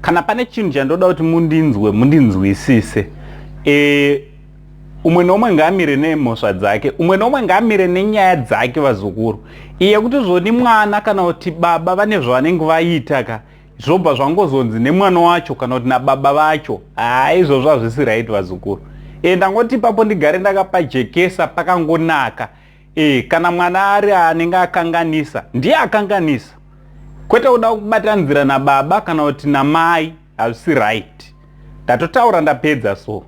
kana pane chinhu chandoda kuti mundinzwisise. Umwe nomwe ngamire nemhosva dzake, umwe nomwe ngamire nenyaya dzake vazukuru. Iye kuti zvoni mwana kana kuti baba vane zvavanenge vaita ka zvobva zvangozonzi nemwana wacho kana kuti nababa vacho. Izvozvo hazvisi right vazukuru. Ndangoti ipapo ndigare ndakapajekesa pakangonaka. Kana mwana ari anenge akanganisa, ndiye akanganisa. Kwete kuda kubatanzira nababa kana kuti namai, hazvisi right. Ndatotaura ndapedza so.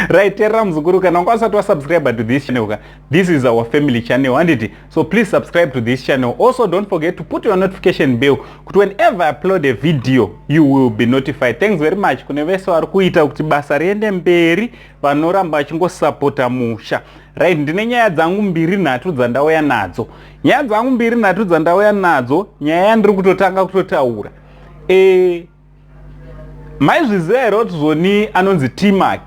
Right, terra mzukuru kana ungasati subscribe to this channel. This is our family channel, and so please subscribe to this channel. Also don't forget to put your notification bell kuti whenever I upload a video you will be notified. Thanks very much kune vese vari kuita kuti basa riende mberi vanoramba vachingosapota musha. Right, ndine nyaya dzangu mbiri nhatu dzandauya nadzo. Nyaya dzangu mbiri nhatu dzandauya nadzo, nyaya yandiri kutotanga kutotaura. Maizviziva here kuti zvoni anonzi T-Mac,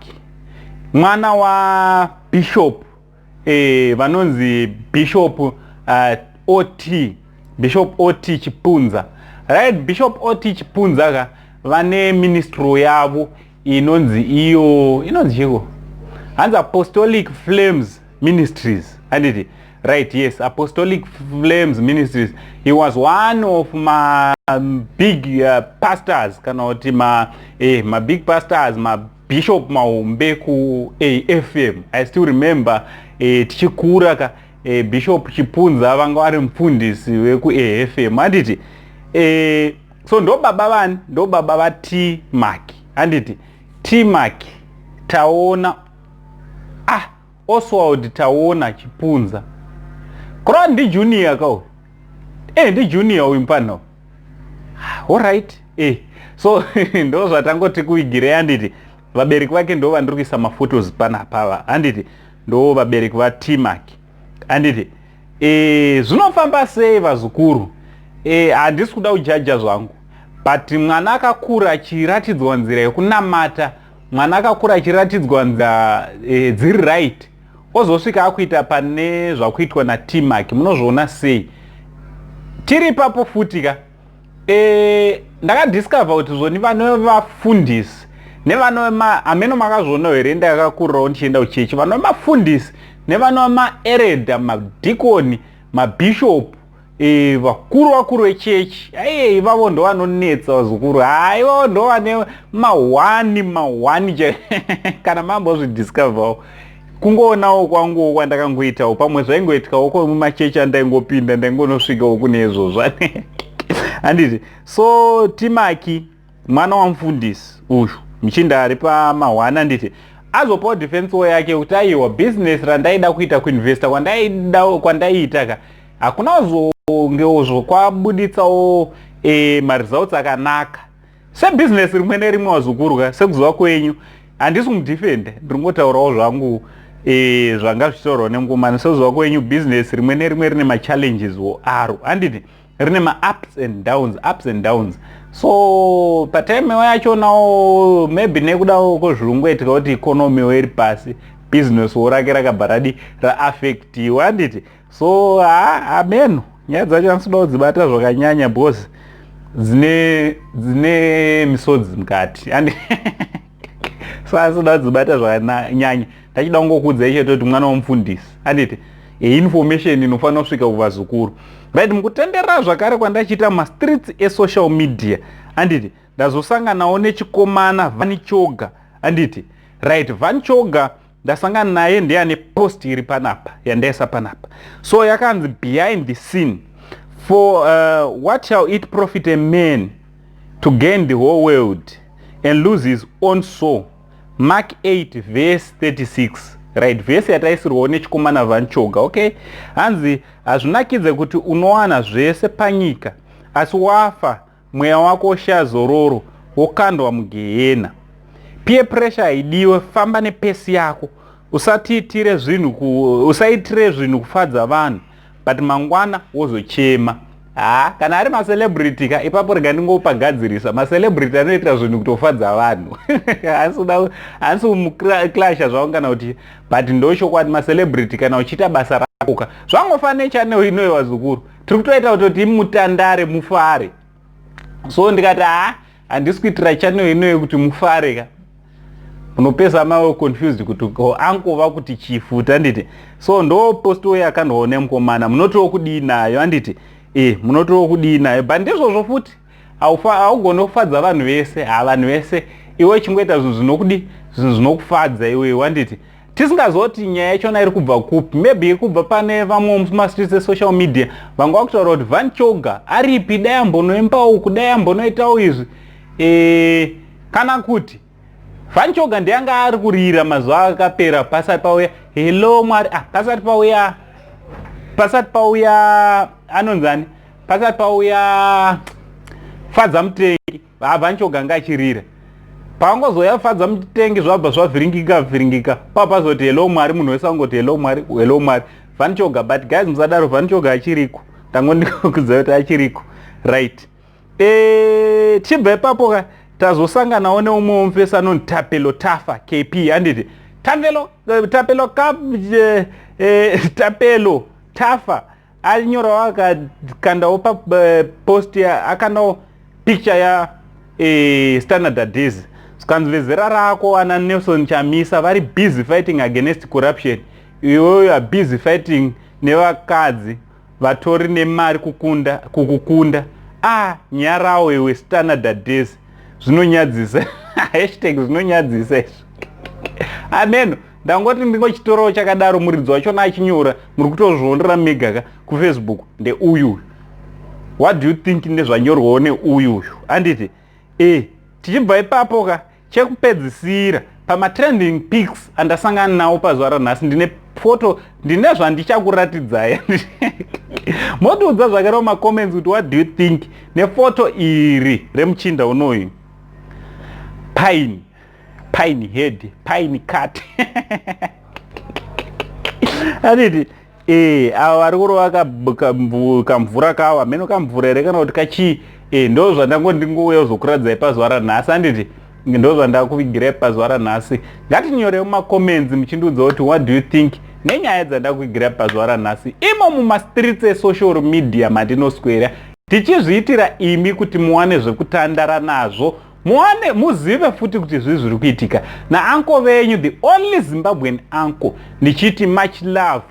mwana wa Bishop, vanonzi Bishop OT Chipunza. Right, Bishop OT Chipunza ka vane ministry yavo inonzi chiko hanzi Apostolic Flames Ministries, anditi. Right, yes, Apostolic Flames Ministries. He was one of my big pastors, kana kuti ma big pasters, ma bishop maumbe ku AFM. I still remember tichikura ka Bishop Chipunza vanga vari mufundisi weku AFM, anditi. So ndo baba va T-Mac, anditi. T-Mac taona Oswald taona Chipunza. Kura ndi junior kao. Ndi junior uimpano. Alright. So ndo zvatangoti kuigire, anditi. Vabereki vake ndo vandiri kuisa maphotos panapa, anditi. Ndo vabereki va T-Mac, anditi. Zvinofamba sei vazukuru? Handisi kuda kujaja zvangu. But mwana akakura achiratidzwa nzira yekunamata, mwana akakura achiratidzwa nzira dziri right, ozosvika akuita pane zvakuitwa na T-Mac, munozviona sei? Tiri papo futi ka ndakadiscover kuti zvoni vanove vafundisi nevanove ameno makazviona here ndakakurirawo ndichienda kuchechi, vanove mafundisi nevanove maereda, madhikoni, mabhishop, vakuru vechechi. Ivavo ndo vanonetsa vazukuru. Ivavo ndo vane mahwani kana mambozvidiscoverwo. Kungoonawo kwangu kwandakangoitawo pamwe zvaingoitikawo mumachechi andaingopinda ndaingonosvikawo kune izvozvo. Handiti. So T-Mac mwana wamufundisi uyu michinda ari pamahwani, handiti. Azopawo defense yake kuti aiwa business randaida kuita kuinvesta kwandaiita ka hakuna ngezvo kwabuditsawo results akanaka. Sebusiness rimwe nerimwe wazukuru ka sekuziva kwenyu, handisi kumudefenda, ndiri ngotaurawo zvangu zvanga zvichitaurwa nengumani. Sekuziva kwenyu business rimwe nerimwe rine machallenges aro, handiti, rine ups and downs. So patime yacho nawo maybe nekudawo kozvirongwetika kuti economy iri pasi, business rake rakabva raaffectiwa, handiti. So ameno nyaya dzacho anoda kudzibata zvakanyanya bosi, dzine misodzi mukati. So anoda kudzibata zvakanyanya. Ndachida kungokudza icho kuti mwana womufundisi, handiti. Information inofanira kusvika kuvazukuru. Right, mukutenderera zvakare kwandachiita mastreets esocial media, handiti, ndazosanganawo nechikomana Vanichoga, handiti. Right, Vanichoga ndasangana naye ndiye ane post iri panapa yandaisa panapa. So yakanzi behind the scene for what shall it profit a man to gain the whole world and lose his own soul. Mark 8 verse 36. Right, verse yataisirwawo nechikomana Vanichoga. Okay, hanzi hazvinakidze kuti unowana zvese panyika asi wafa mweya wako ushaya zororo wokandwa mugehena. Peer pressure haidiwe, famba nepesi yako, usaitire zvinhu kufadza vanhu but mangwana wozochema. Kana ari macelebrity ka ipapo rega ndingopagadzirisa macelebrity anoita zvinhu kutofadza vanhu. Hansi umuklasha zvavo kana kuti, but ndochokwadi macelebrity kana uchiita basa rako ka zvangofanira channel inoyo wazukuru. Tiri kutoita kuti mutandare mufare. so ndikati handisi kuitira channel ino yekuti mufare ka unopesa mawe confused kuti ankova kuti chifuta handiti so ndo posto yakandoone mukomana munotiwo kudii nayo handiti munotiwo kudii nayo but ndizvozvo futi haugone kufadza vanhu vese vanhu vese iwe chingoita zvinhu zvinokudi zvinhu zvinokufadza iwewe handiti tisingazoti nyaya yachona iri kubva kupi maybe iri kubva pane vamwe mumastreets esocial media vanga vakutaura kuti Van Choga aripi dai ambonoimba uku dai ambonoitawo izvi kana kuti Van Choga ndiyanga ari kurira mazuva akapera pasati pauya hello mwari pasati pauya anonzani pasati pauya Fadza Mutengi Van Choga anga achirira pangozoya Fadza Mutengi zvabva zvavhiringika papazoti hello mwari munhu wese angoti hello mwari Van Choga but guys musadaro Van Choga achiriko ndangondikuudza kuti achiriko right chibva ipapo ka tazosanganawo neumwe mufesi anonzi Tapelo Tafa KP handiti Tapelo Tafa anyorawo akakandawo papost akandawo picture ya Standard Days zikanzi vezera rako ana Nelson Chamisa vari busy fighting against corruption iwewe are busy fighting nevakadzi vatori nemari kukukunda nyarawo iwe Standard Days zvinonyadzisa hashtag zvinonyadzisa izvi ameno ndangoti ndingochitorowo chakadaro muridzi wachona achinyora muri kutozviondera megaka kufacebook ndeuyu what do you think nezvanyorwawo neuyuyu handiti tichibva ipapo ka chekupedzisira pamatrending pics andasangana nawo pazuva ranhasi ndine foto ndine zvandichakuratidzai motiudza zvakare macomments kuti what do you think nefoto iri remuchinda unoyu pine head pine cut handiti ava vari kurova kamvura kawa meno kamvura here kana kuti kachii ndo zvandangondingouya kuzokuradzai pazuva ranhasi handiti ndo zvandakuvigirai pazuva ranhasi ngatinyorei mumacomments muchindiudza kuti what do you think nenyaya dzandakuvigirai pazuva ranhasi imo mumastreets esocial media mandinoswera tichizviitira imi kuti muwane zvekutandara nazvo muzive futi kuti zvii zviri kuitika naanko venyu the only Zimbabwean uncle ndichiti much love